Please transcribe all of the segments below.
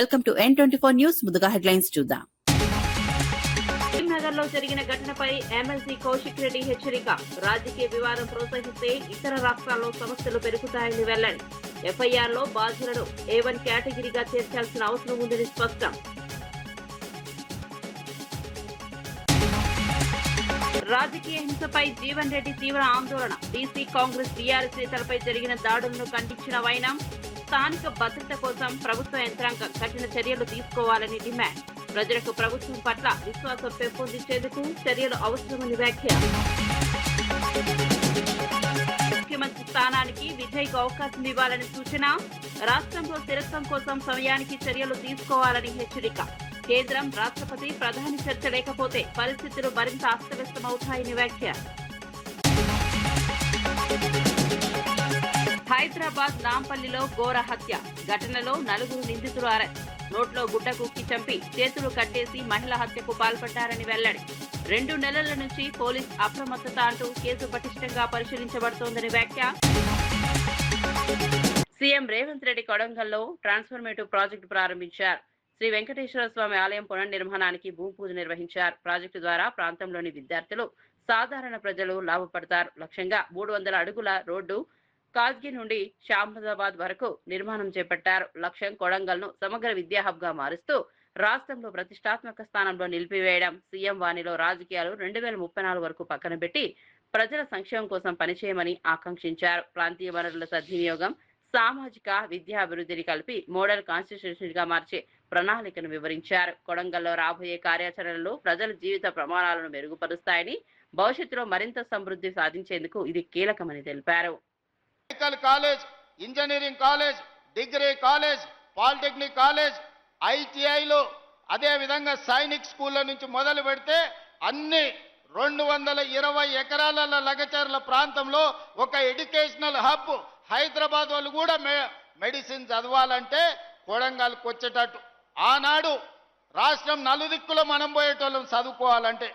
Welcome to N24 news. ముందుగా headlines చూద్దాం. నగర్ లో జరిగిన ఘటనపై ఎమ్మెల్సీ కౌశిక్ రెడ్డి హెచ్చరిక. రాజకీయ వివాదం ప్రోత్సహిస్తే ఇతర రాష్ట్రాల్లో సమస్యలు పెరుగుతాయని వెల్లడి. ఎఫ్ఐఆర్ లో బాధ్యులను A1 కేటగిరీగా చేర్చాల్సిన అవసరం ఉందని స్పష్టం. రాజకీయ హింసపై జీవన్ రెడ్డి తీవ్ర ఆందోళన. బీసీ కాంగ్రెస్ టీఆర్ఎస్ నేతలపై జరిగిన దాడులను ఖండించిన వైనం. స్థానిక భద్రత కోసం ప్రభుత్వ యంత్రాంగం కఠిన చర్యలు తీసుకోవాలని డిమాండ్. ప్రజలకు ప్రభుత్వం పట్ల విశ్వాసం పెంపొందించేందుకు చర్యలు అవసరమని వ్యాఖ్య. ముఖ్యమంత్రి స్థానానికి విజయ్కు అవకాశం ఇవ్వాలని సూచన. రాష్ట్రంలో స్థిరత్వం కోసం సమయానికి చర్యలు తీసుకోవాలని హెచ్చరిక. కేంద్రం, రాష్ట్రపతి, ప్రధాని చర్చ లేకపోతే పరిస్థితులు మరింత అస్తవ్యస్తమవుతాయని వ్యాఖ్య. హైదరాబాద్ నాంపల్లిలో ఘోర హత్య. ఘటనలో 4 నిందితులు అరెస్ట్. నోట్లో గుడ్డ కుక్కి చంపి చేతులు కట్టేసి మహిళ హత్యకు పాల్పడ్డారని వెల్లడి. 2 నెలల నుంచి పోలీస్ అప్రమత్తత అంటూ కేసు పటిష్టంగా పరిశీలించబడుతోందని వ్యాఖ్య. సీఎం రేవంత్ రెడ్డి కొడంగల్లో ట్రాన్స్ఫర్మేటివ్ ప్రాజెక్టు ప్రారంభించారు. శ్రీ వెంకటేశ్వర స్వామి ఆలయం పునర్నిర్మాణానికి భూమి పూజ నిర్వహించారు. ప్రాజెక్టు ద్వారా ప్రాంతంలోని విద్యార్థులు, సాధారణ ప్రజలు లాభపడతారు. లక్ష్యంగా 300 అడుగుల రోడ్డు కాజ్గి నుండి షాంబాదాబాద్ వరకు నిర్మాణం చేపట్టారు. లక్ష్యం కొడంగల్ను సమగ్ర విద్యా హబ్ గా మారుస్తూ రాష్ట్రంలో ప్రతిష్టాత్మక స్థానంలో నిలిపివేయడం. సీఎం వాణిలో రాజకీయాలు 2034 వరకు పక్కన పెట్టి ప్రజల సంక్షేమం కోసం పనిచేయమని ఆకాంక్షించారు. ప్రాంతీయ వనరుల సద్వినియోగం, సామాజిక విద్యా అభివృద్ధిని కలిపి మోడల్ కాన్స్టిట్యూషన్ గా మార్చే ప్రణాళికను వివరించారు. కొడంగల్లో రాబోయే కార్యాచరణలో ప్రజల జీవిత ప్రమాణాలను మెరుగుపరుస్తాయని, భవిష్యత్తులో మరింత సమృద్ధి సాధించేందుకు ఇది కీలకమని తెలిపారు. Medical college, engineering college, degree college, polytechnic college, ఐటీఐలు, అదే విధంగా సైనిక్ స్కూళ్ళ నుంచి మొదలు పెడితే అన్ని 220 ఎకరాల లగచర్ల ప్రాంతంలో ఒక ఎడ్యుకేషనల్ హబ్. హైదరాబాద్ వాళ్ళు కూడా మెడిసిన్ చదవాలంటే కొడంగల్కి వచ్చేటట్టు. ఆనాడు రాష్ట్రం నలుదిక్కులో మనం పోయేటోళ్ళం చదువుకోవాలంటే.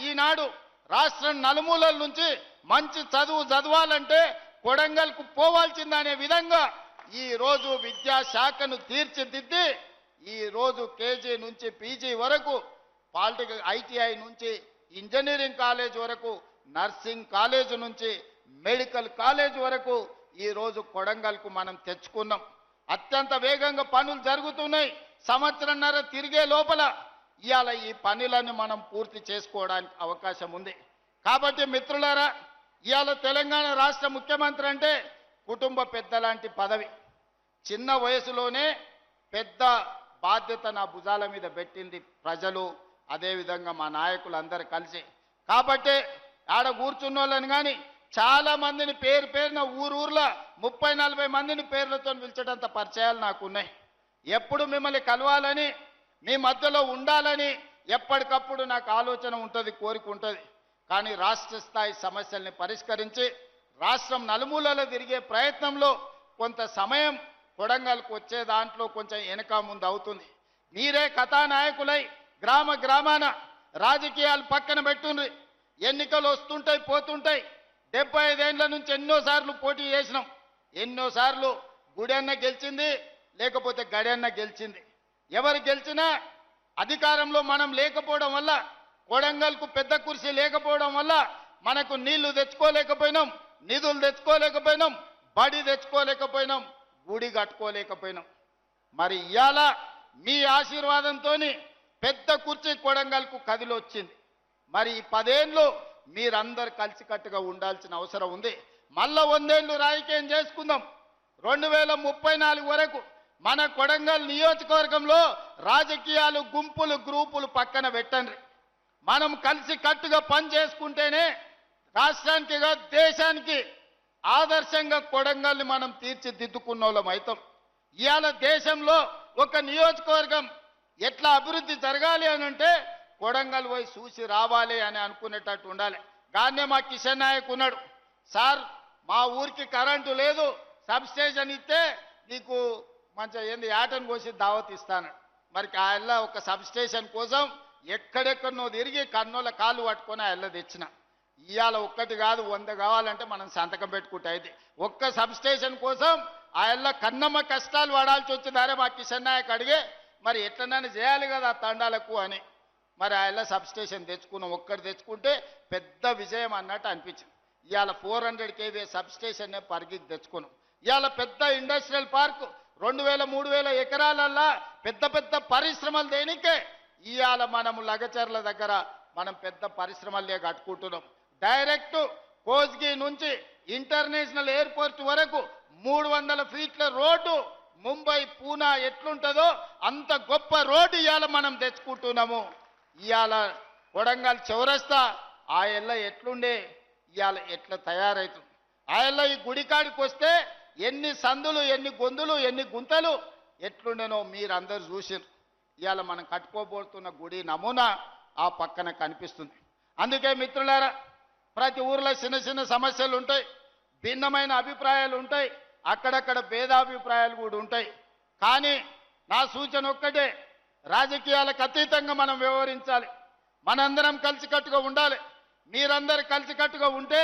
ఈనాడు రాష్ట్రం నలుమూలల నుంచి మంచి చదవాలంటే కొడంగల్కు పోవాల్సిందనే విధంగా ఈ రోజు విద్యాశాఖను తీర్చిదిద్ది ఈ రోజు కేజీ నుంచి పీజీ వరకు, పాలిటెక్నిక్, ఐటీఐ నుంచి ఇంజనీరింగ్ కాలేజ్ వరకు, నర్సింగ్ కాలేజ్ నుంచి మెడికల్ కాలేజ్ వరకు ఈ రోజు కొడంగల్కు మనం తెచ్చుకున్నాం. అత్యంత వేగంగా పనులు జరుగుతున్నాయి. సంవత్సరంన్నర తిరిగే లోపల ఇవాళ ఈ పనులను మనం పూర్తి చేసుకోవడానికి అవకాశం ఉంది. కాబట్టి మిత్రులారా, ఇవాళ తెలంగాణ రాష్ట్ర ముఖ్యమంత్రి అంటే కుటుంబ పెద్ద లాంటి పదవి. చిన్న వయసులోనే పెద్ద బాధ్యత నా భుజాల మీద పెట్టింది ప్రజలు, అదేవిధంగా మా నాయకులందరూ కలిసి. కాబట్టి ఆడ కూర్చున్న వాళ్ళని కానీ చాలా మందిని పేరున ఊర్లో 30-40 మందిని పేర్లతో పిలిచేటంత పరిచయాలు నాకున్నాయి. ఎప్పుడు మిమ్మల్ని కలవాలని, మీ మధ్యలో ఉండాలని ఎప్పటికప్పుడు నాకు ఆలోచన ఉంటుంది, కోరిక ఉంటుంది. కానీ రాష్ట్ర స్థాయి సమస్యల్ని పరిష్కరించి రాష్ట్రం నలుమూలలో తిరిగే ప్రయత్నంలో కొంత సమయం కొడంగల్కు వచ్చే దాంట్లో కొంచెం వెనక ముందు అవుతుంది. మీరే కథానాయకులై గ్రామాన రాజకీయాలు పక్కన పెట్టుండ్రి. ఎన్నికలు వస్తుంటాయి, పోతుంటాయి. 75 ఏళ్ల నుంచి ఎన్నోసార్లు పోటీ చేసినాం. ఎన్నోసార్లు గుడన్న గెలిచింది, లేకపోతే గడన్న గెలిచింది. ఎవరు గెలిచినా అధికారంలో మనం లేకపోవడం వల్ల, కొడంగల్కు పెద్ద కుర్చీ లేకపోవడం వల్ల మనకు నీళ్లు తెచ్చుకోలేకపోయినాం, నిధులు తెచ్చుకోలేకపోయినాం, బడి తెచ్చుకోలేకపోయినాం, గుడి కట్టుకోలేకపోయినాం. మరి ఇవాళ మీ ఆశీర్వాదంతో పెద్ద కుర్చీ కొడంగల్కు కదిలొచ్చింది. మరి ఈ 10 ఏళ్ళు మీరందరు కలిసికట్టుగా ఉండాల్సిన అవసరం ఉంది. మళ్ళా 100 ఏళ్ళు రాజకీయం చేసుకుందాం. 2034 వరకు మన కొడంగల్ నియోజకవర్గంలో రాజకీయాలు, గుంపులు, గ్రూపులు పక్కన పెట్టండి. మనం కలిసి కట్టుగా పని చేసుకుంటేనే రాష్ట్రానికి, దేశానికి ఆదర్శంగా కొడంగల్ని మనం తీర్చిదిద్దుకున్న వాళ్ళం అవుతాం. ఇవాళ దేశంలో ఒక నియోజకవర్గం ఎట్లా అభివృద్ధి జరగాలి అని అంటే కొడంగల్ పోయి చూసి రావాలి అని అనుకునేటట్టు ఉండాలి. గానే మా కిషన్ నాయక్ ఉన్నాడు, సార్ మా ఊరికి కరెంటు లేదు, సబ్స్టేషన్ ఇస్తే నీకు మంచిగా ఏంది యాటను కోసి దావత్ ఇస్తాను. మరి ఆయన ఒక సబ్స్టేషన్ కోసం ఎక్కడెక్కడనో తిరిగి కన్నోళ్ళ కాళ్ళు పట్టుకొని ఆయన తెచ్చిన. ఇవాళ ఒక్కటి కాదు 100 కావాలంటే మనం సంతకం పెట్టుకుంటే అయితే ఒక్క సబ్స్టేషన్ కోసం ఆయల్ల కన్నమ్మ కష్టాలు పడాల్సి వచ్చిందారే మా కిషన్ నాయక్ అడిగే మరి ఎట్లనైనా చేయాలి కదా ఆ తండాలకు అని. మరి ఆయల్ల సబ్ స్టేషన్ తెచ్చుకున్నాం. ఒక్కటి తెచ్చుకుంటే పెద్ద విజయం అన్నట్టు అనిపించింది. ఇవాళ 400 kV సబ్ స్టేషన్ పరిగికి తెచ్చుకున్నాం. ఇవాళ పెద్ద ఇండస్ట్రియల్ పార్క్ 2000-3000 ఎకరాలల్లా పెద్ద పెద్ద పరిశ్రమలు దేనికే ఇవాళ మనము లగచర్ల దగ్గర మనం పెద్ద పరిశ్రమలే కట్టుకుంటున్నాం. డైరెక్ట్ కోస్గి నుంచి ఇంటర్నేషనల్ ఎయిర్పోర్ట్ వరకు 300 ఫీట్ల రోడ్డు ముంబై పూనా ఎట్లుంటుందో అంత గొప్ప రోడ్డు ఇవాళ మనం తెచ్చుకుంటున్నాము. ఇవాళ కొడంగల్ చౌరస్తా ఆ ఎల్ల ఎట్లుండే ఇవాళ ఎట్లా తయారవుతుంది. ఆ ఎల్ల ఈ గుడికాడికి వస్తే ఎన్ని సందులు, ఎన్ని గొంతులు, ఎన్ని గుంతలు ఎట్లుండేనో మీరందరూ చూసారు. ఇవాళ మనం కట్టుకోబోతున్న గుడి నమూనా ఆ పక్కన కనిపిస్తుంది. అందుకే మిత్రులారా, ప్రతి ఊర్లో చిన్న చిన్న సమస్యలు ఉంటాయి, భిన్నమైన అభిప్రాయాలు ఉంటాయి, అక్కడక్కడ భేదాభిప్రాయాలు కూడా ఉంటాయి. కానీ నా సూచన ఒక్కటే, రాజకీయాలకు అతీతంగా మనం వ్యవహరించాలి. మనందరం కలిసికట్టుగా ఉండాలి. మీరందరూ కలిసికట్టుగా ఉంటే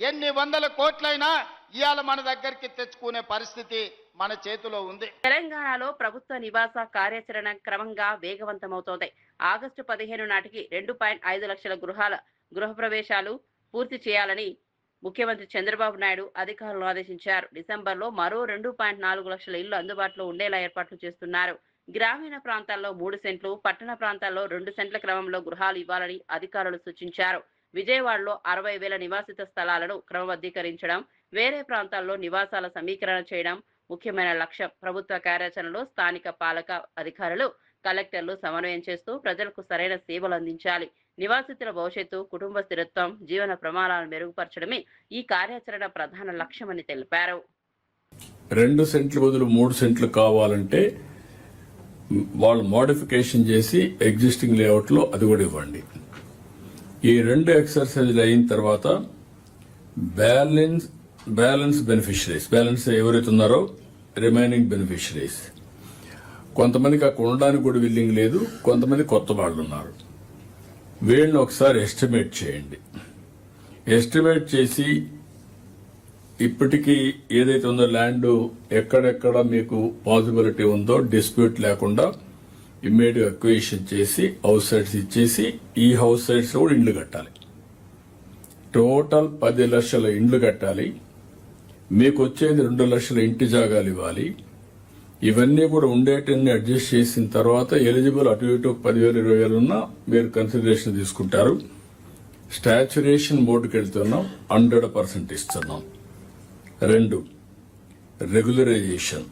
ఎన్ని వందల కోట్లైనా ఇవాళ మన దగ్గరికి తెచ్చుకునే పరిస్థితి మన చేతిలో ఉంది. తెలంగాణలో ప్రభుత్వ నివాస కార్యాచరణ క్రమంగా వేగవంతమవుతోంది. ఆగస్టు 15 నాటికి 2.5 లక్షల గృహప్రవేశాలు పూర్తి చేయాలని ముఖ్యమంత్రి చంద్రబాబు నాయుడు అధికారులను ఆదేశించారు. డిసెంబర్లో మరో 2.4 లక్షల ఇళ్లు అందుబాటులో ఉండేలా ఏర్పాట్లు చేస్తున్నారు. గ్రామీణ ప్రాంతాల్లో 3 సెంట్లు, పట్టణ ప్రాంతాల్లో 2 సెంట్ల క్రమంలో గృహాలు ఇవ్వాలని అధికారులు సూచించారు. విజయవాడలో 60,000 నివాసిత స్థలాలను క్రమబద్ధీకరించడం, వేరే ప్రాంతాల్లో నివాసాల సమీకరణ చేయడం ముఖ్యమైన లక్ష్యం. ప్రభుత్వ కార్యాచరణలో స్థానిక పాలక అధికారులు, కలెక్టర్లు సమన్వయం చేస్తూ ప్రజలకు సరైన సేవలు అందించాలి. నివాసితుల భవిష్యత్తు, కుటుంబ స్థిరత్వం, జీవన ప్రమాణాలను మెరుగుపరచడమే ఈ కార్యాచరణ ప్రధాన లక్ష్యమని తెలిపారు. 2 సెంట్లు బదులు 3 సెంట్లు కావాలంటే వాళ్ళు మోడిఫికేషన్ చేసి ఎగ్జిస్టింగ్ లేఅవుట్ లో అది కూడా ఇవ్వండి. ఈ 2 ఎక్సర్సైజ్లు అయిన తర్వాత బ్యాలెన్స్ బెనిఫిషరీస్, బ్యాలెన్స్ ఎవరైతే ఉన్నారో రిమైనింగ్ బెనిఫిషరీస్, కొంతమందికి అక్కడ ఉండడానికి కూడా విల్లింగ్ లేదు, కొంతమంది కొత్త వాళ్ళు ఉన్నారు. వీళ్ళని ఒకసారి ఎస్టిమేట్ చేయండి. ఎస్టిమేట్ చేసి ఇప్పటికీ ఏదైతే ఉందో ల్యాండ్ ఎక్కడెక్కడ మీకు పాసిబిలిటీ ఉందో డిస్ప్యూట్ లేకుండా ఇమ్మీడియట్ అక్విజిషన్ చేసి హౌస్ సైట్స్ ఇచ్చేసి ఈ హౌస్ సైట్స్ కూడా ఇండ్లు కట్టాలి. టోటల్ 10 లక్షల ఇండ్లు కట్టాలి. మీకు వచ్చేది 2 లక్షల ఇంటి జాగాలు ఇవ్వాలి. ఇవన్నీ కూడా ఉండేటన్ని అడ్జస్ట్ చేసిన తర్వాత ఎలిజిబుల్ అటు ఇటు 10,000 20,000 ఉన్నా మీరు కన్సిడరేషన్ తీసుకుంటారు. స్టాచ్యురేషన్ బోర్డుకి వెళ్తున్నాం, 100% ఇస్తున్నాం. 2 రెగ్యులరైజేషన్,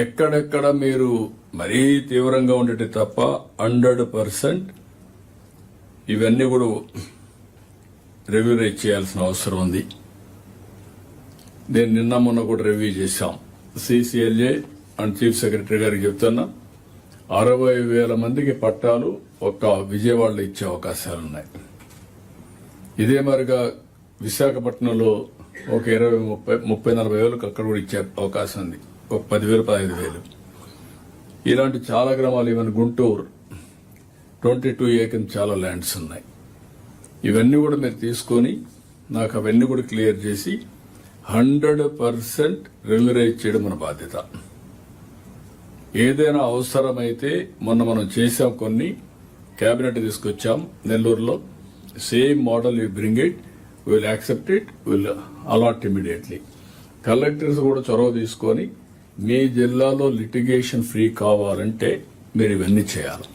ఎక్కడెక్కడ మీరు మరీ తీవ్రంగా ఉండేటి తప్ప 100% ఇవన్నీ కూడా రెగ్యులరైజ్ చేయాల్సిన అవసరం ఉంది. నేను నిన్న మొన్న కూడా రివ్యూ చేశాం. సిసిఎల్ఏ అండ్ చీఫ్ సెక్రటరీ గారికి చెప్తున్నా, 60,000 మందికి పట్టాలు ఒక్క విజయవాడలో ఇచ్చే అవకాశాలున్నాయి. ఇదే మరిగా విశాఖపట్నంలో ఒక 20-30-40 వేలకు అక్కడ కూడా ఇచ్చే అవకాశం ఉంది. ఒక 10,000-15,000 ఇలాంటి చాలా గ్రామాలు, ఈవెన్ గుంటూరు 22 ఏకం చాలా ల్యాండ్స్ ఉన్నాయి. ఇవన్నీ కూడా మీరు తీసుకొని నాకు అవన్నీ కూడా క్లియర్ చేసి 100% రెగ్యులరైజ్ చేయడం మన బాధ్యత. ఏదైనా అవసరమైతే మొన్న మనం చేశాం, కొన్ని కేబినెట్ తీసుకొచ్చాం నెల్లూరులో. Same model you bring it, will accept it, will allot immediately. Collectors కూడా చొరవ తీసుకొని మీ జిల్లాలో లిటిగేషన్ ఫ్రీ కావాలంటే మీరు ఇవన్నీ చేయాలి.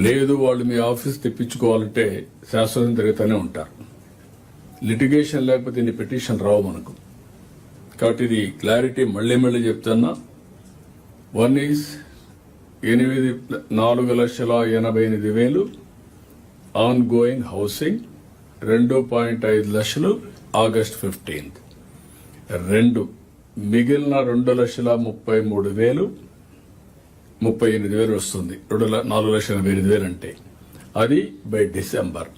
లేదు వాళ్ళు మీ ఆఫీస్ తెప్పించుకోవాలంటే శాశ్వతం తిరుగుతూనే ఉంటారు. లిటిగేషన్ లేకపోతే ఇన్ని పిటిషన్ రావు మనకు. కాబట్టి ఇది క్లారిటీ మళ్లీ చెప్తున్నా. 1 ఈజ్ 4,88,000 ఆన్ గోయింగ్ హౌసింగ్, 2.5 లక్షలు ఆగస్ట్ 15. 2 మిగిలిన 2,33,000 38,000 వస్తుంది. 4,88,000 అంటే అది బై డిసెంబర్.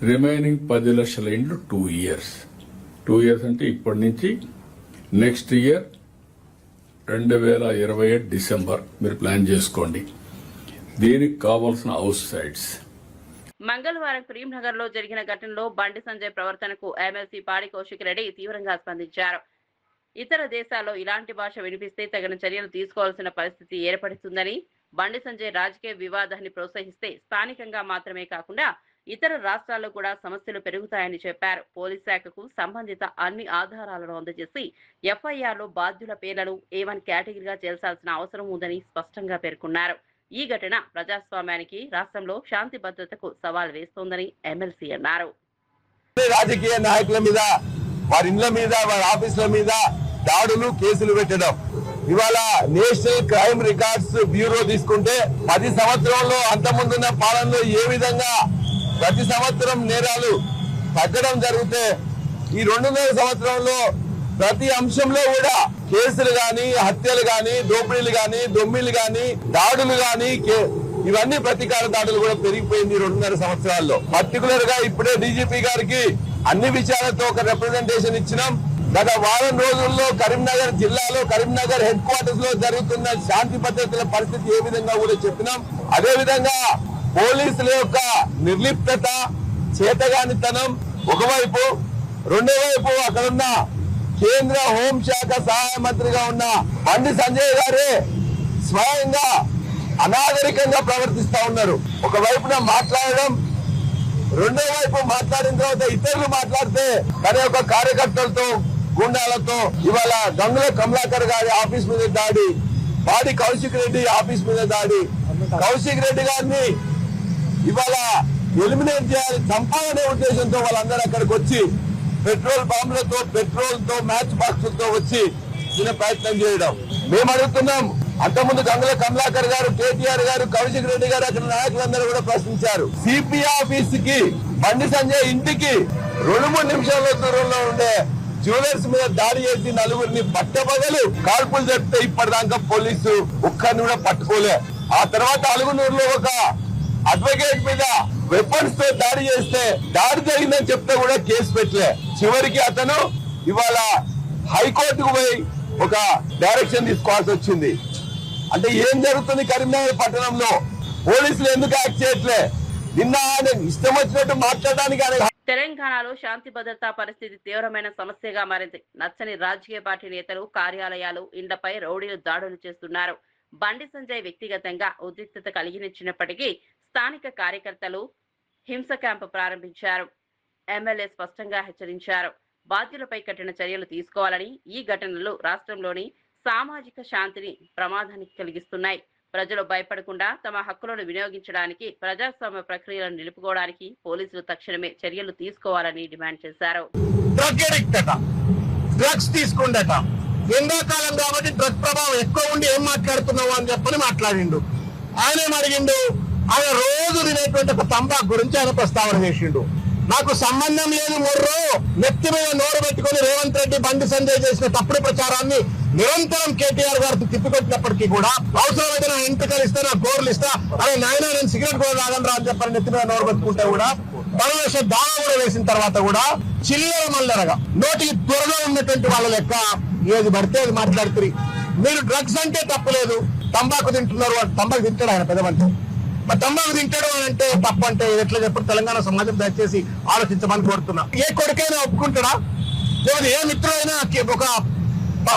రిమైనింగ్ 10 లక్షల ఇండ్లు 2 ఇయర్స్. 2 ఇయర్స్ అంటే ఇప్పటి నుంచి నెక్స్ట్ ఇయర్ 2028 డిసెంబర్ మీరు ప్లాన్ చేసుకోండి. దీనికి కావాల్సిన హౌస్ సైట్స్. మంగళవారం కరీంనగర్ లో జరిగిన ఘటనలో బండి సంజయ్ ప్రవర్తనకు ఎమ్మెల్సీ పాడి కౌశిక్ రెడ్డి తీవ్రంగా స్పందించారు. ఇతర దేశాల్లో ఇలాంటి భాష వినిపిస్తే తగిన చర్యలు తీసుకోవాల్సిన పరిస్థితి ఏర్పడుతుందని, బండి సంజయ్ రాజకీయ వివాదాన్ని ప్రోత్సహిస్తే స్థానికంగా మాత్రమే కాకుండా ఇతర రాష్ట్రాల్లో కూడా సమస్యలు పెరుగుతాయని చెప్పారు. పోలీస్ శాఖకు సంబంధిత అన్ని ఆధారాలను అందజేసి ఎఫ్ఐఆర్లో బాధ్యుల పేర్లను A1 కేటగిరీగా చేర్చాల్సిన అవసరం ఉందని స్పష్టంగా పేర్కొన్నారు. ఈ ఘటన ప్రజాస్వామ్యానికి, రాష్ట్రంలో శాంతి భద్రతకు సవాల్ వేస్తోందని ఎమ్మెల్సీ అన్నారు. రాజకీయ నాయకుల మీద, వారి ఇండ్ల మీద, వారి ఆఫీసుల మీద దాడులు, కేసులు పెట్టడం. ఇవాళ నేషనల్ క్రైమ్ రికార్డ్స్ బ్యూరో తీసుకుంటే 10 సంవత్సరంలో అంతకుముందున్న పాలనలో ఏ విధంగా ప్రతి సంవత్సరం నేరాలు తగ్గడం జరిగితే ఈ 2.5 సంవత్సరంలో ప్రతి అంశంలో కూడా కేసులు గాని, హత్యలు గాని, దోపిడీలు గాని, దొమ్మిలు గాని, దాడులు గాని, ఇవన్నీ ప్రతీకార దాడులు కూడా పెరిగిపోయింది 2.5 సంవత్సరాల్లో. పర్టికులర్ గా ఇప్పుడే డీజీపీ గారికి అన్ని విషయాలతో ఒక రిప్రజెంటేషన్ ఇచ్చినాం. గత వారం రోజుల్లో కరీంనగర్ జిల్లాలో, కరీంనగర్ హెడ్ క్వార్టర్స్ లో జరుగుతున్న శాంతి భద్రతల పరిస్థితి ఏ విధంగా కూడా చెప్పినాం. అదే విధంగా పోలీసుల యొక్క నిర్లిప్తత, చేతగానితనం ఒకవైపు, రెండో వైపు అక్కడున్న కేంద్ర హోంశాఖ సహాయ మంత్రిగా ఉన్న బండి సంజయ్ గారే స్వయంగా అనాగరికంగా ప్రవర్తిస్తా ఉన్నారు. ఒకవైపున మాట్లాడడం, రెండో వైపు మాట్లాడిన తర్వాత ఇతరులు మాట్లాడితే తన యొక్క కార్యకర్తలతో, గుండాలతో ఇవాళ గంగుల కమలాకర్ గారి ఆఫీస్ మీద దాడి, పాడి కౌశిక్ రెడ్డి ఆఫీస్ మీద దాడి. కౌశిక్ రెడ్డి గారిని ఇవాళ ఎలిమినేట్ చేయాలి, చంపాలనే ఉద్దేశంతో వాళ్ళందరూ అక్కడికి వచ్చి పెట్రోల్ బాంబులతో, పెట్రోల్ తో, మ్యాచ్ బాక్సులతో వచ్చి చిన్న ప్రయత్నం చేయడం. మేము అడుగుతున్నాం, అంతకుముందు గంగుల కమలాకర్ గారు, కేటీఆర్ గారు, కౌశిక్ రెడ్డి గారు, అక్కడ నాయకులందరూ కూడా ప్రశ్నించారు. సిపి ఆఫీస్ కి, బండి సంజయ్ ఇంటికి 2-3 నిమిషాల దూరంలో ఉండే జ్యువెలర్స్ మీద దాడి చేసి 4గురిని పట్టబగలు కాల్పులు జరిపితే ఇప్పటిదాకా పోలీసు ఒక్కరిని కూడా పట్టుకోలే. ఆ తర్వాత అలుగునూరులో ఒక అడ్వకేట్ మీద వెపన్స్ తో దాడి చేస్తే, దాడి జరిగిందని చెప్తే కూడా కేసు పెట్టలే. చివరికి అతను ఇవాళ హైకోర్టుకు పోయి ఒక డైరెక్షన్ తీసుకోవాల్సి వచ్చింది. అంటే ఏం జరుగుతుంది కరీంనగర్ పట్టణంలో? పోలీసులు ఎందుకు యాక్ట్ చేయట్లే? నిన్న ఇష్టం వచ్చినట్టు మాట్లాడడానికి తెలంగాణలో శాంతి భద్రతా పరిస్థితి తీవ్రమైన సమస్యగా మారింది. నచ్చని రాజకీయ పార్టీ నేతలు కార్యాలయాలు, ఇండ్లపై రౌడీలు దాడులు చేస్తున్నారు. బండి సంజయ్ వ్యక్తిగతంగా ఉద్రిక్తత కలిగించినప్పటికీ స్థానిక కార్యకర్తలు హింస క్యాంపు ప్రారంభించారు. ఎమ్మెల్యే స్పష్టంగా హెచ్చరించారు. బాధ్యులపై కఠిన చర్యలు తీసుకోవాలని, ఈ ఘటనలు రాష్ట్రంలోని సామాజిక శాంతిని ప్రమాదానికి కలిగిస్తున్నాయి. ప్రజలు భయపడకుండా తమ హక్కులను వినియోగించడానికి, ప్రజాస్వామ్య ప్రక్రియలను నిలుపుకోవడానికి పోలీసులు తక్షణమే చర్యలు తీసుకోవాలని డిమాండ్ చేశారు. డ్రగ్స్ తీసుకుండట, ఎండాకాలం కాబట్టి డ్రగ్ ప్రభావం ఎక్కువ ఉండి ఏం మాట్లాడుతున్నావు అని చెప్పని మాట్లాడిండు. ఆయన అడిగిండు, ఆయన రోజు తినేటువంటి ఒక తంబాకు గురించి ఆయన ప్రస్తావన చేసిండు. నాకు సంబంధం లేదు మొర్రో, నెత్తి మీద నోరు పెట్టుకుని రేవంత్ రెడ్డి, బండి సంజయ్ చేసిన తప్పుడు ప్రచారాన్ని నిరంతరం కేటీఆర్ గారికి తిప్పికొట్టినప్పటికీ కూడా, అవసరమైతే నా ఎంపికలు ఇస్తా, నా గోర్లు ఇస్తా, అదే నాయన నేను సిగరెట్ కూడా రాగనరా అని చెప్పని నెత్తి మీద నోరు పెట్టుకుంటే కూడా, పరమేశ్వ దావా కూడా వేసిన తర్వాత కూడా చిల్లర మల్లరగా నోటికి త్వరగా ఉన్నటువంటి వాళ్ళ లెక్క ఏది పడితే అది మాట్లాడుతుంది. మీరు డ్రగ్స్ అంటే తప్పులేదు, తంబాకు తింటున్నారు, తంబాకు తింటాడు ఆయన పెద్దమంటే, మరి తంబాకు తింటాడు అని అంటే తప్పు అంటే ఎట్లా చెప్పి తెలంగాణ సమాజం దయచేసి ఆలోచించమని కోరుతున్నా. ఏ కొడుకైనా ఒప్పుకుంటాడా? లేదా ఏ మిత్రుడైనా ఒక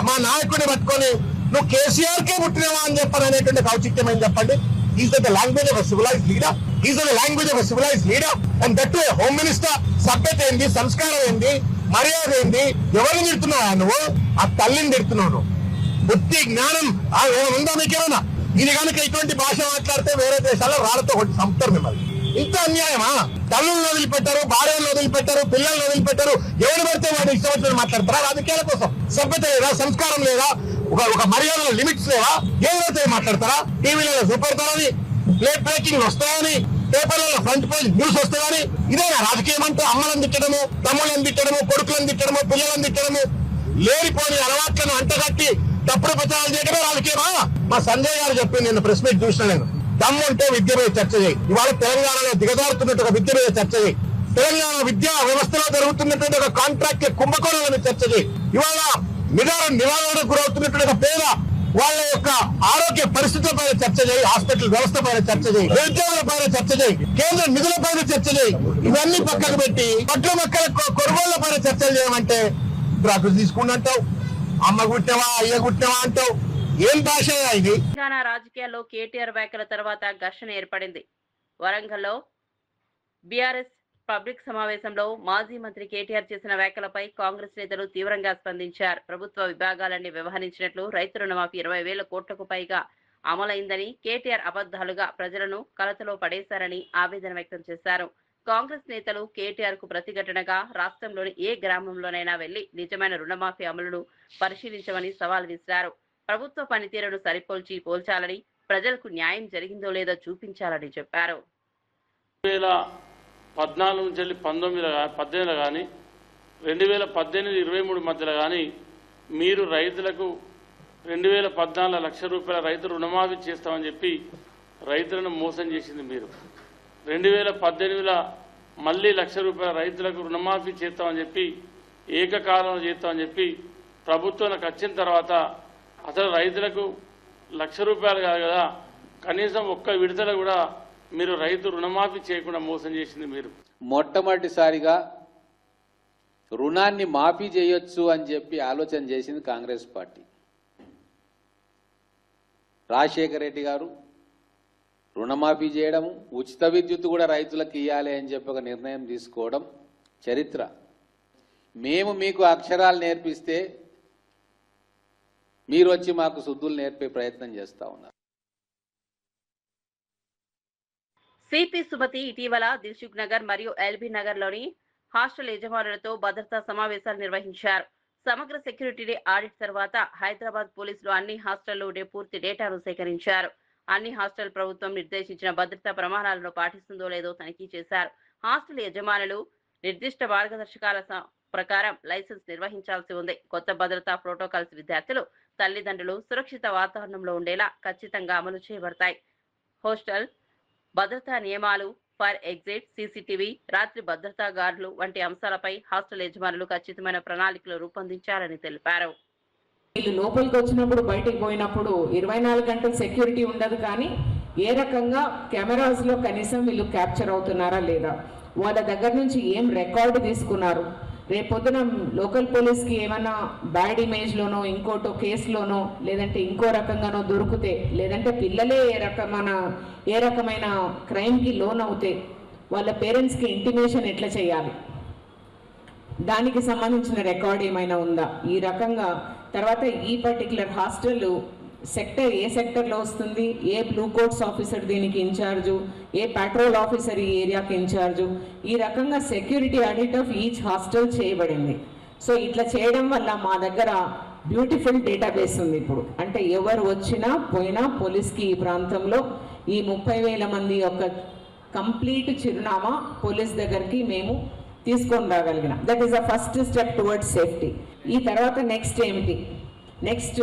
మా నాయకుడిని పట్టుకొని నువ్వు కేసీఆర్ కే పుట్టినవా అని చెప్పని అనేటువంటి ఔచిత్యం ఏం చెప్పండి? Is the language of civilised leader, is the language of civilised leader. And that home minister సభ్యత ఏంది, సంస్కారం ఏంది, మర్యాద ఏంది? ఎవరిని తిడుతున్నావా నువ్వు? ఆ తల్లిని తిడుతున్నావు. బుద్ధి జ్ఞానం ఉందా మీకేమన్నా? ఇది కనుక ఇటువంటి భాష మాట్లాడితే వేరే దేశాల్లో రాళ్లతో చంపుతారు మిమ్మల్ని. ఇంత అన్యాయమా? తల్లులను వదిలిపెట్టారు, భార్యలను వదిలిపెట్టారు, పిల్లలను వదిలిపెట్టారు, ఎవరు పడితే వాడు ఇష్టం వచ్చినట్టు మాట్లాడతారా? రాజకీయాల కోసం సభ్యత లేదా, సంస్కారం లేదా, ఒక మర్యాదల లిమిట్స్ లేవా? ఏదైతే మాట్లాడతారా? టీవీలలో చూపెడతారని, ప్లేట్ బ్రేకింగ్ వస్తాయని, పేపర్లలో ఫ్రంట్ పేజ్ న్యూస్ వస్తాయని. ఇదేనా రాజకీయం అంటే? అమ్మలను తిట్టడము, తమ్ముళ్ళని తిట్టడము, కొడుకులను తిట్టడము, పిల్లలను తిట్టడము, లేనిపోని అలవాట్లను అంటగట్టి తప్పుడు ప్రచారాలు చేయడమే రాజకీయమా? మా సంజయ్ గారు చెప్పి నేను ప్రెస్ మీట్ చూసిన, నేను దమ్ము ఉంటే విద్య మీద చర్చ చేయి. ఇవాళ తెలంగాణలో దిగజారుతున్నట్టు ఒక విద్య మీద చర్చ చేయి. తెలంగాణ విద్యా వ్యవస్థలో జరుగుతున్నటువంటి ఒక కాంట్రాక్ట్ కుంభకోణాల మీద చర్చ చేయి. ఇవాళ నివారణకు గురవుతున్నటువంటి ఒక పేద వాళ్ళ యొక్క ఆరోగ్య పరిస్థితుల పైన చర్చ చేయి, హాస్పిటల్ వ్యవస్థ పైన చర్చ చేయి, నిరుద్యోగుల పైన చర్చ చేయి, కేంద్ర నిధుల పైన చర్చ చేయి. ఇవన్నీ పక్కకు పెట్టి పట్ల మొక్కల కొనుగోళ్ల పైన చర్చలు చేయమంటే డ్రగ్స్ తీసుకున్నట్టావు, అమ్మ గుట్టవా అయ్య గుట్టవా అంటావు. ఏం భాష ఇది? తెలంగాణ రాజకీయాల్లో కేటీఆర్ వ్యాఖ్యల తర్వాత ఘర్షణ ఏర్పడింది. వరంగల్లో బీఆర్ఎస్ పబ్లిక్ సమావేశంలో మాజీ మంత్రి కేటీఆర్ చేసిన వ్యాఖ్యలపై కాంగ్రెస్ నేతలు తీవ్రంగా స్పందించారు. ప్రభుత్వ విభాగాలన్నీ వ్యవహరించినట్లు రైతు రుణమాఫీ 20,000 కోట్లకు పైగా అమలైందని, కేటీఆర్ అబద్ధాలుగా ప్రజలను కలతలో పడేశారని ఆవేదన వ్యక్తం చేశారు. కాంగ్రెస్ నేతలు కేటీఆర్ కు ప్రతిఘటనగా రాష్ట్రంలోని ఏ గ్రామంలోనైనా వెళ్లి నిజమైన రుణమాఫీ అమలును పరిశీలించమని సవాల్ విసిరారు. ప్రభుత్వ పనితీరును పోల్చాలని, ప్రజలకు న్యాయం జరిగిందో లేదో చూపించాలని చెప్పారు. 2014 నుంచి 18 కానీ 2018-23 మధ్యలో కానీ మీరు రైతులకు 2014 లక్షల రూపాయల రైతు రుణమాఫీ చేస్తామని చెప్పి రైతులను మోసం చేసింది మీరు. 2018లో మళ్ళీ 1 లక్ష రూపాయల రైతులకు రుణమాఫీ చేస్తామని చెప్పి ఏకకాలంలో చేస్తామని చెప్పి ప్రభుత్వానికి వచ్చిన తర్వాత అసలు రైతులకు 1 లక్ష రూపాయలు కాదు కదా, కనీసం ఒక్క విడతల కూడా మీరు రైతు రుణమాఫీ చేయకుండా మోసం చేసింది మీరు. మొట్టమొదటిసారిగా రుణాన్ని మాఫీ చేయొచ్చు అని చెప్పి ఆలోచన చేసింది కాంగ్రెస్ పార్టీ. రాజశేఖర రెడ్డి గారు రుణమాఫీ చేయడము, ఉచిత విద్యుత్ కూడా రైతులకు ఇవ్వాలి అని చెప్పి ఒక నిర్ణయం తీసుకోవడం చరిత్ర. మేము మీకు అక్షరాలు నేర్పిస్తే మీరు వచ్చి మాకు శుద్ధులు నేర్పే ప్రయత్నం చేస్తా ఉన్నారు. సిపి సుమతి ఇటీవల దిల్సుఖ్ నగర్ మరియు ఎల్బీ నగర్ లోని హాస్టల్ యజమానులతో భద్రతా సమావేశాలు నిర్వహించారు. సమగ్ర సెక్యూరిటీ ఆడిట్ తర్వాత హైదరాబాద్ పోలీసులు అన్ని హాస్టళ్లు పూర్తి డేటాను సేకరించారు. అన్ని హాస్టల్ ప్రభుత్వం నిర్దేశించిన భద్రతా ప్రమాణాలను పాటిస్తుందో లేదో తనిఖీ చేశారు. హాస్టల్ యజమానులు నిర్దిష్ట మార్గదర్శకాల ప్రకారం లైసెన్స్ నిర్వహించాల్సి ఉంది. కొత్త భద్రతా ప్రోటోకాల్స్ విద్యార్థులు, తల్లిదండ్రులు సురక్షిత వాతావరణంలో ఉండేలా ఖచ్చితంగా అమలు చేయబడతాయి. హాస్టల్ భద్రతా నియమాలు, ఫైర్ ఎగ్జిట్, సీసీటీవీ, రాత్రి భద్రతా గార్డులు వంటి అంశాలపై హాస్టల్ యజమానులు ఖచ్చితమైన ప్రణాళికలు రూపొందించాలని తెలిపారు. వీళ్ళు లోపలికి వచ్చినప్పుడు బయటికి పోయినప్పుడు 24 గంటలు సెక్యూరిటీ ఉండదు, కానీ ఏ రకంగా కెమెరాస్లో కనీసం వీళ్ళు క్యాప్చర్ అవుతున్నారా లేదా, వాళ్ళ దగ్గర నుంచి ఏం రికార్డు తీసుకున్నారు, రేపొద్దున లోకల్ పోలీస్కి ఏమైనా బ్యాడ్ ఇమేజ్లోనో ఇంకోటో కేసులోనో లేదంటే ఇంకో రకంగానో దొరికితే, లేదంటే పిల్లలే ఏ రకమైన క్రైమ్కి లోన్ అవుతే వాళ్ళ పేరెంట్స్కి ఇంటిమేషన్ ఎట్లా చేయాలి, దానికి సంబంధించిన రికార్డ్ ఏమైనా ఉందా, ఈ రకంగా. తర్వాత ఈ పర్టికులర్ హాస్టల్ సెక్టర్ ఏ సెక్టర్లో వస్తుంది, ఏ బ్లూ కోట్స్ ఆఫీసర్ దీనికి ఇన్ఛార్జు, ఏ పెట్రోల్ ఆఫీసర్ ఈ ఏరియాకి ఇన్ఛార్జు, ఈ రకంగా security audit of each hostel చేయబడింది. సో ఇట్లా చేయడం వల్ల మా దగ్గర బ్యూటిఫుల్ డేటాబేస్ ఉంది ఇప్పుడు. అంటే ఎవరు వచ్చినా పోయినా పోలీస్కి ఈ ప్రాంతంలో ఈ 30,000 మంది యొక్క కంప్లీట్ చిరునామా పోలీస్ దగ్గరికి మేము తీసుకొని రాగలిగిన. That is the first step towards safety. ఈ తర్వాత నెక్స్ట్ ఏమిటి, నెక్స్ట్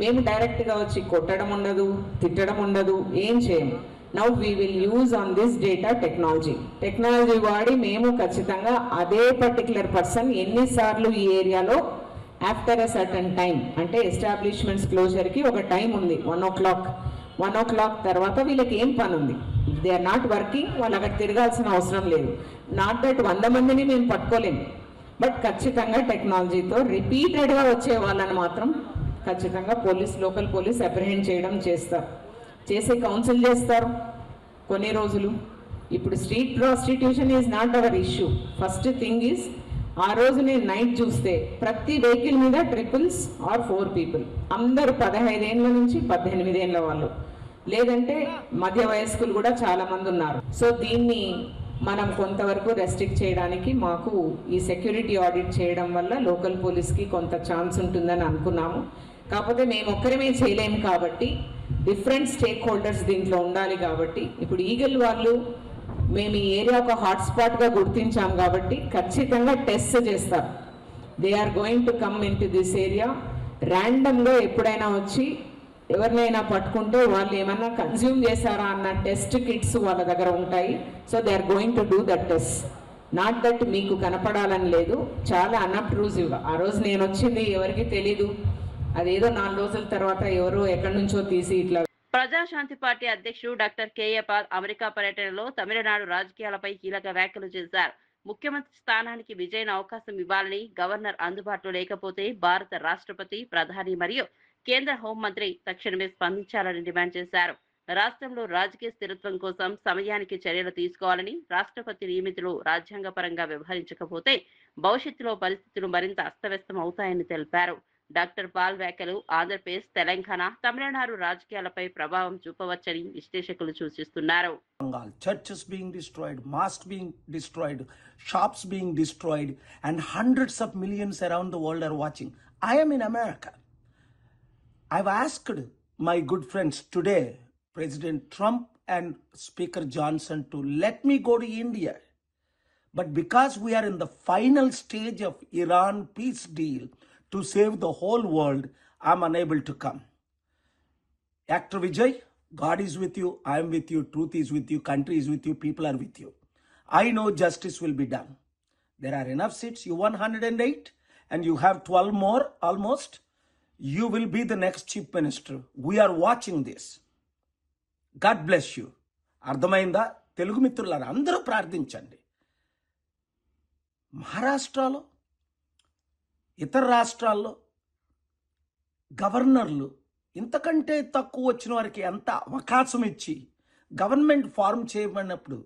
మేము డైరెక్ట్గా వచ్చి కొట్టడం ఉండదు, తిట్టడం ఉండదు, ఏం చేయము. Now we will use on this data technology వాడి మేము ఖచ్చితంగా అదే పర్టికులర్ పర్సన్ ఎన్నిసార్లు ఈ ఏరియాలో ఆఫ్టర్ ఎ సర్టన్ టైం, అంటే ఎస్టాబ్లిష్మెంట్స్ క్లోజర్కి ఒక టైం ఉంది, 1 o'clock తర్వాత వీళ్ళకి ఏం పని ఉంది, దే ఆర్ నాట్ వర్కింగ్, వాళ్ళు అక్కడ తిరగాల్సిన అవసరం లేదు. నాట్ దట్ 100 మందిని మేము పట్టుకోలేము, బట్ ఖచ్చితంగా టెక్నాలజీతో రిపీటెడ్గా వచ్చే వాళ్ళని మాత్రం ఖచ్చితంగా లోకల్ పోలీస్ అప్రిహెండ్ చేయడం చేసే కౌన్సిల్ చేస్తారు కొన్ని రోజులు. ఇప్పుడు street prostitution is not our issue. First thing is ఆ రోజు నేను నైట్ చూస్తే ప్రతి వెహికల్ మీద ట్రిపుల్స్ ఆర్ 4 people, అందరూ 15 ఏళ్ళ నుంచి 18 ఏళ్ళ వాళ్ళు, లేదంటే మధ్య వయస్కులు కూడా చాలా మంది ఉన్నారు. సో దీన్ని మనం కొంతవరకు రెస్ట్రిక్ట్ చేయడానికి మాకు ఈ సెక్యూరిటీ ఆడిట్ చేయడం వల్ల లోకల్ పోలీస్కి కొంత ఛాన్స్ ఉంటుందని అనుకున్నాము. కాకపోతే మేము ఒక్కరమే చేయలేము కాబట్టి డిఫరెంట్ స్టేక్ హోల్డర్స్ దీంట్లో ఉండాలి. కాబట్టి ఇప్పుడు ఈగల్ వాళ్ళు మేము ఈ ఏరియా ఒక హాట్స్పాట్గా గుర్తించాం కాబట్టి ఖచ్చితంగా టెస్ట్ చేస్తారు. They are going to come in to this area. ర్యాండమ్గా ఎప్పుడైనా వచ్చి ఎవరినైనా పట్టుకుంటే వాళ్ళు ఏమన్నా కన్జ్యూమ్ చేశారా అన్న టెస్ట్ కిట్స్ వాళ్ళ దగ్గర ఉంటాయి. So they are going to do that test. Not that మీకు కనపడాలని లేదు, చాలా అన్అబ్ట్రూజివ్గా. ఆ రోజు నేను వచ్చింది ఎవరికి తెలీదు, అదేదో 4 రోజుల తర్వాత ఎవరో ఎక్కడి నుంచో తీసి ఇట్లా. ప్రజాశాంతి పార్టీ అధ్యక్షుడు డాక్టర్ కేఏ పాల్ అమెరికా పర్యటనలో తమిళనాడు రాజకీయాలపై కీలక వ్యాఖ్యలు చేశారు. ముఖ్యమంత్రి స్థానానికి విజయ్ను అవకాశం ఇవ్వాలని, గవర్నర్ అందుబాటులో లేకపోతే భారత రాష్ట్రపతి, ప్రధాని మరియు కేంద్ర హోంమంత్రి తక్షణమే స్పందించాలని డిమాండ్ చేశారు. రాష్ట్రంలో రాజకీయ స్థిరత్వం కోసం సమయానికి చర్యలు తీసుకోవాలని, రాష్ట్రపతి నియమితులు రాజ్యాంగపరంగా వ్యవహరించకపోతే భవిష్యత్తులో పరిస్థితులు మరింత అస్తవ్యస్తం అవుతాయని తెలిపారు. డాక్టర్ పాల్ వ్యాఖ్యలు ఆంధ్రప్రదేశ్, తెలంగాణ, తమిళనాడు రాజకీయాలపై ప్రభావం చూపవచ్చని విశ్లేషకులు సూచిస్తున్నారు. Churches being destroyed, mosques being destroyed, shops being destroyed, and hundreds of millions around the world are watching. I am in America. I've asked my good friends today, President Trump and Speaker Johnson, to let me go to India. But because we are in the final stage of Iran peace deal to save the whole world, I'm unable to come. Actor Vijay, God is with you, I am with you, truth is with you, country is with you, people are with you. I know justice will be done. There are enough seats. You won 108 and you have 12 more almost. You will be the next chief minister. We are watching this. God bless you. అర్థమైందా? తెలుగు మిత్రులారా అందరూ ప్రార్థించండి. మహారాష్ట్రలో, ఇతర రాష్ట్రాల్లో గవర్నర్లు ఇంతకంటే తక్కువ వచ్చిన వారికి ఎంత అవకాశం ఇచ్చి గవర్నమెంట్ ఫార్మ్ చేయబడినప్పుడు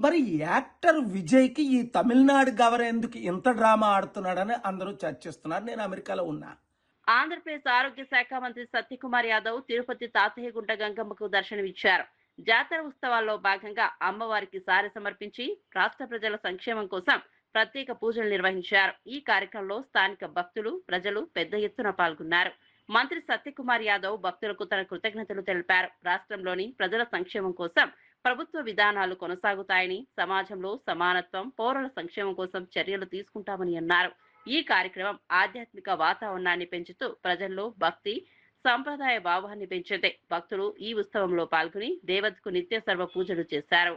మరి యాక్టర్ విజయ్కి ఈ తమిళనాడు గవర్నర్ ఎందుకు ఇంత డ్రామా ఆడుతున్నాడని అందరూ చర్చిస్తున్నారు. నేను అమెరికాలో ఉన్నా. ఆంధ్రప్రదేశ్ ఆరోగ్య శాఖ మంత్రి సత్యకుమార్ యాదవ్ తిరుపతి తాతయ్యగుంట గంగమ్మకు దర్శనమిచ్చారు. జాతర ఉత్సవాల్లో భాగంగా అమ్మవారికి సారె సమర్పించి రాష్ట్ర ప్రజల సంక్షేమం కోసం ప్రత్యేక పూజలు నిర్వహించారు. ఈ కార్యక్రమంలో స్థానిక భక్తులు, ప్రజలు పెద్ద ఎత్తున పాల్గొన్నారు. మంత్రి సత్యకుమార్ యాదవ్ భక్తులకు తన కృతజ్ఞతలు తెలిపారు. రాష్ట్రంలోని ప్రజల సంక్షేమం కోసం ప్రభుత్వ విధానాలు కొనసాగుతాయని, సమాజంలో సమానత్వం, పౌరుల సంక్షేమం కోసం చర్యలు తీసుకుంటామని అన్నారు. ఈ కార్యక్రమం ఆధ్యాత్మిక వాతావరణాన్ని పెంచుతూ ప్రజల్లో భక్తి, సంప్రదాయ భావాన్ని పెంచింది. భక్తులు ఈ ఉత్సవంలో పాల్గొని దేవతకు నిత్య సర్వ పూజలు చేశారు.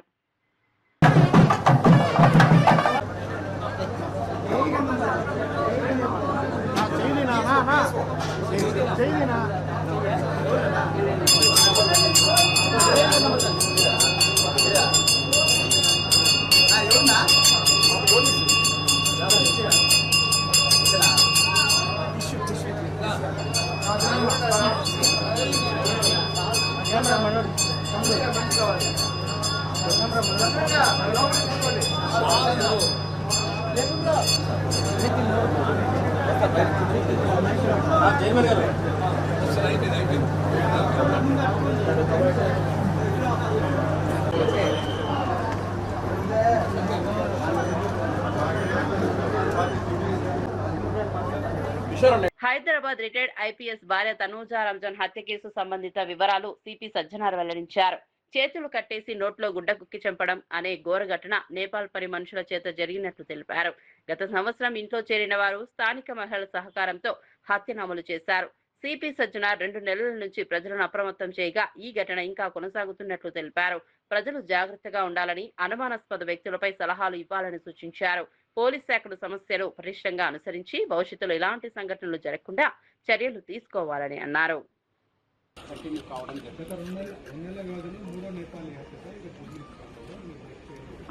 హైదరాబాద్ రిటైర్డ్ ఐపీఎస్ భార్య తనూజా రంజాన్ హత్య కేసు సంబంధిత వివరాలు సిపి సజ్జనార్ వెల్లడించారు. చేతులు కట్టేసి నోట్లో గుడ్డ కుక్కి చంపడం అనే ఘోర ఘటన నేపాల్ పరి మనుషుల చేత జరిగినట్లు తెలిపారు. గత సంవత్సరం ఇంట్లో చేరిన వారు స్థానిక మహిళల సహకారంతో హత్యను అమలు చేశారు. సిపి సజ్జనార్ 2 నెలల నుంచి ప్రజలను అప్రమత్తం చేయగా ఈ ఘటన ఇంకా కొనసాగుతున్నట్లు తెలిపారు. ప్రజలు జాగ్రత్తగా ఉండాలని, అనుమానాస్పద వ్యక్తులపై సలహాలు ఇవ్వాలని సూచించారు. పోలీస్ శాఖలు సమస్యలు పటిష్టంగా అనుసరించి భవిష్యత్తులో ఇలాంటి సంఘటనలు జరగకుండా చర్యలు తీసుకోవాలని అన్నారు.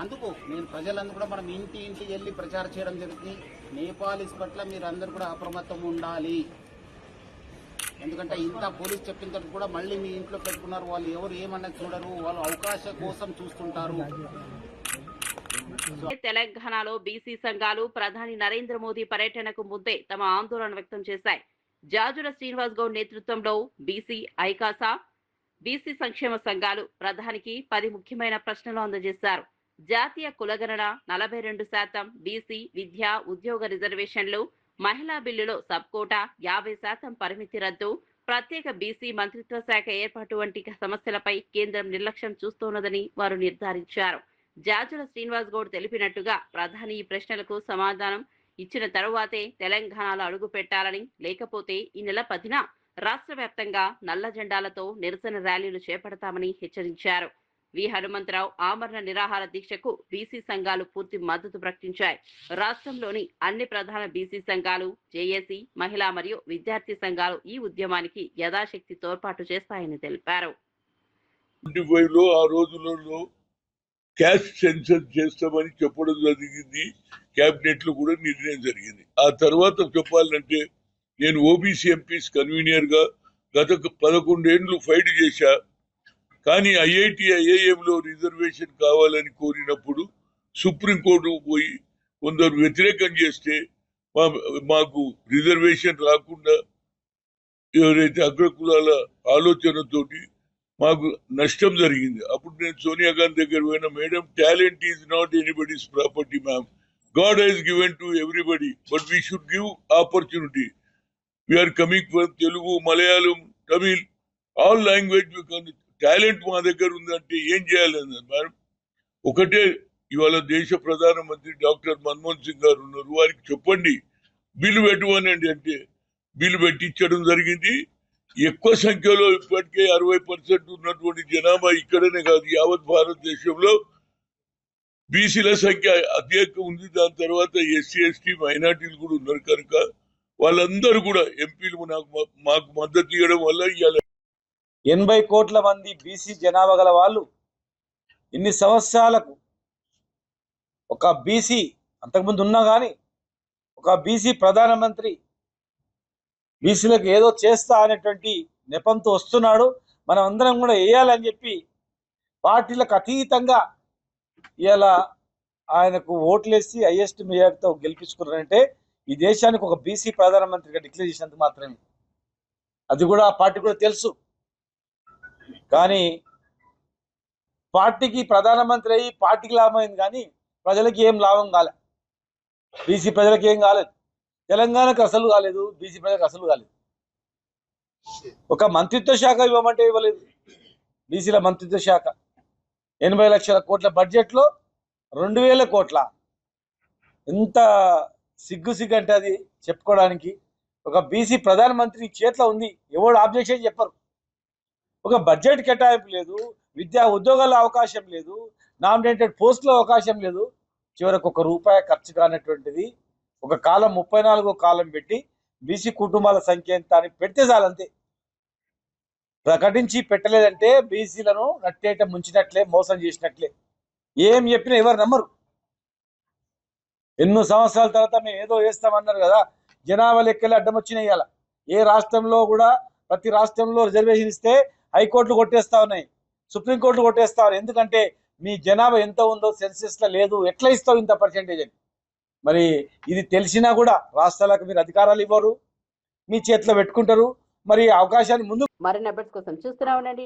అందుకు నేను ప్రజలందరూ కూడా మనం ఇంటికి వెళ్ళి ప్రచారం చేయడం జరుగుతుంది. నేపాలీస్ పట్ల మీరు అందరూ కూడా అప్రమత్తం ఉండాలి. ఎందుకంటే ఇంత పోలీస్ చెప్పిన తర్వాత కూడా మళ్ళీ మీ ఇంట్లో పెట్టుకున్నారు. వాళ్ళు ఎవరు ఏమన్నా చూడరు, వాళ్ళు అవకాశం కోసం చూస్తుంటారు. తెలంగాణలో బీసీ సంఘాలు ప్రధాని నరేంద్ర మోదీ పర్యటనకు ముందే తమ ఆందోళన వ్యక్తం చేశాయి. జాజుల శ్రీనివాస్ గౌడ్ నేతృత్వంలో బీసీ ఐకాసా, బీసీ సంక్షేమ సంఘాలు ప్రధానికి 10 ముఖ్యమైన ప్రశ్నలు అందజేశారు. జాతీయ కులగణన, 42%, బీసీ విద్య, ఉద్యోగ రిజర్వేషన్లు, మహిళా బిల్లులో సబ్ కోటా, 50% పరిమితి రద్దు, ప్రత్యేక బీసీ మంత్రిత్వ శాఖ ఏర్పాటు వంటి సమస్యలపై కేంద్రం నిర్లక్ష్యం చూస్తోన్నదని వారు నిర్ధారించారు. జాజుల శ్రీనివాస్ గౌడ్ తెలిపినట్టుగా ప్రధాని ఈ ప్రశ్నలకు సమాధానం ఇచ్చిన తరువాతే తెలంగాణలో అడుగు పెట్టాలని, లేకపోతే ఈ నెల 10న రాష్ట్ర వ్యాప్తంగా నల్ల జెండాలతో నిరసన ర్యాలీలు చేపడతామని హెచ్చరించారు. వి హనుమంతరావు ఆమరణ నిరాహార దీక్షకు బీసీ సంఘాలు పూర్తి మద్దతు ప్రకటించాయి. రాష్ట్రంలోని అన్ని ప్రధాన బీసీ సంఘాలు, జేఏసీ, మహిళా మరియు విద్యార్థి సంఘాలు ఈ ఉద్యమానికి యథాశక్తి తోడ్పాటు చేస్తాయని తెలిపారు. ఆ రోజులలో క్యాస్ట్ సెన్సస్ చేస్తామని చెప్పడం జరిగింది. కేబినెట్ లో కూడా నిర్ణయం జరిగింది. ఆ తర్వాత చెప్పాలంటే నేను ఓబీసీ ఎంపీస్ కన్వీనర్ గా గత 11 ఏళ్ళు ఫైట్ చేశా. కానీ ఐఐటి ఐఐఎంలో రిజర్వేషన్ కావాలని కోరినప్పుడు సుప్రీంకోర్టు పోయి కొందరు వ్యతిరేకం చేస్తే మాకు రిజర్వేషన్ రాకుండా ఎవరైతే అగ్రకులాల ఆలోచనతోటి మాకు నష్టం జరిగింది. అప్పుడు నేను సోనియా గాంధీ దగ్గర పోయిన, madam talent is not anybody's property ma'am, God has given to everybody but we should give opportunity. We are coming from Telugu, Malayalam, Tamil, all language. Talent మా దగ్గర ఉందంటే ఏం చేయాలి మేడం? ఒకటే, ఇవాళ దేశ ప్రధానమంత్రి డాక్టర్ మన్మోహన్ సింగ్ గారు ఉన్నారు, వారికి చెప్పండి బిల్లు పెట్టమనండి అంటే బిల్లు పెట్టించడం జరిగింది. ఎక్కువ సంఖ్యలో ఇప్పటికే 60% ఉన్నటువంటి జనాభా ఇక్కడనే కాదు యావత్ భారతదేశంలో బీసీల సంఖ్య అత్యధిక ఉంది. దాని తర్వాత ఎస్సీ ఎస్టీ మైనార్టీలు కూడా ఉన్నారు కనుక వాళ్ళందరూ కూడా ఎంపీలు మాకు మద్దతు ఇవ్వడం వల్ల ఇవాళ 80 కోట్ల మంది బీసీ జనాభా గల వాళ్ళు ఇన్ని సంవత్సరాలకు ఒక బీసీ అంతకుముందు ఉన్నా కానీ ఒక బీసీ ప్రధానమంత్రి బీసీలకు ఏదో చేస్తా అనేటువంటి నెపంతో వస్తున్నాడు. మనం అందరం కూడా వేయాలని చెప్పి పార్టీలకు అతీతంగా ఇలా ఆయనకు ఓట్లేసి హైయెస్ట్ మెజార్టీతో గెలిపించుకున్నారంటే ఈ దేశానికి ఒక బీసీ ప్రధానమంత్రిగా డిక్లేర్ చేసినందుకు మాత్రమే. అది కూడా ఆ పార్టీ కూడా తెలుసు. కానీ పార్టీకి ప్రధానమంత్రి అయ్యి పార్టీకి లాభం అయింది కానీ ప్రజలకి ఏం లాభం కాలే. బీసీ ప్రజలకు ఏం కాలేదు, తెలంగాణకు అసలు కాలేదు, బీసీ ప్రజలకు అసలు కాలేదు. ఒక మంత్రిత్వ శాఖ ఇవ్వమంటే ఇవ్వలేదు. బీసీల మంత్రిత్వ శాఖ 80 లక్షల కోట్ల బడ్జెట్లో 2000 కోట్ల. ఎంత సిగ్గు అంటే అది చెప్పుకోవడానికి. ఒక బీసీ ప్రధానమంత్రి చేతిలో ఉంది, ఎవరు ఆబ్జెక్షన్ చెప్పరు. ఒక బడ్జెట్ కేటాయింపు లేదు, విద్యా ఉద్యోగాల అవకాశం లేదు, నామినేటెడ్ పోస్టుల అవకాశం లేదు. చివరకు ₹1 ఖర్చు కానటువంటిది ఒక కాలం 34 కాలం పెట్టి బీసీ కుటుంబాల సంఖ్య ఎంత అని పెడితే చాలంతే. ప్రకటించి పెట్టలేదంటే బీసీలను నట్టేట ముంచినట్లే, మోసం చేసినట్లే. ఏం చెప్పినా ఎవరు నమ్మరు. ఎన్నో సంవత్సరాల తర్వాత మేము ఏదో వేస్తామన్నారు కదా, జనాభా లెక్కలు అడ్డం వచ్చినాయి. ఇవాళ ఏ రాష్ట్రంలో కూడా ప్రతి రాష్ట్రంలో రిజర్వేషన్ ఇస్తే హైకోర్టులు కొట్టేస్తా ఉన్నాయి, సుప్రీంకోర్టులు కొట్టేస్తా ఉన్నాయి. ఎందుకంటే మీ జనాభా ఎంత ఉందో సెన్సెస్లో లేదు, ఎట్లా ఇస్తావు ఇంత పర్సెంటేజ్ అని. మరి ఇది తెలిసినా కూడా రాష్ట్రాలకు మీరు అధికారాలు ఇవ్వరు, మీ చేతిలో పెట్టుకుంటారు. మరి అవకాశాన్ని ముందు మరిన్ని అప్డేట్స్ కోసం చూస్తూనే ఉండండి.